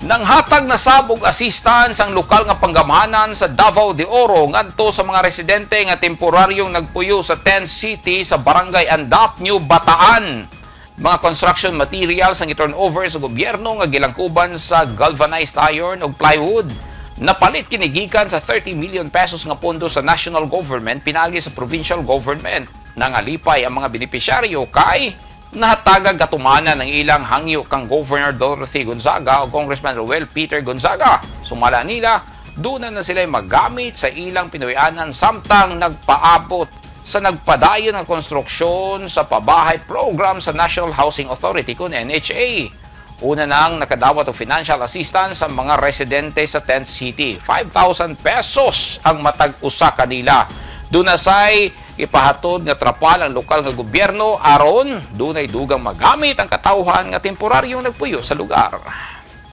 Nang hatag na sabog assistance ang lokal nga panggamahanan sa Davao de Oro ngadto sa mga residente nga temporaryong nagpuyo sa 10th City sa Barangay Andap, New Bataan. Mga construction materials ang i-turnover sa gobyerno nga gilangkuban sa galvanized iron ug plywood. Napalit kinigikan sa 30 million pesos nga pondo sa national government pinagi sa provincial government. Nangalipay ang mga benepisyaryo kay nahatagag katumanan ng ilang hangyo kang Governor Dorothy Gonzaga o Congressman Roel Peter Gonzaga. Sumala nila, doon na sila magamit sa ilang pinuyanan samtang nagpaabot sa nagpadayon ng konstruksyon sa pabahay program sa National Housing Authority kung NHA. Una nang nakadawat o financial assistance sa mga residente sa 10th City. 5,000 pesos ang matag-usa kanila. Doon na say ipahatod nga trapal ang lokal nga gobyerno aron dunay dugang magamit ang katawhan nga temporaryong nagpuyo sa lugar.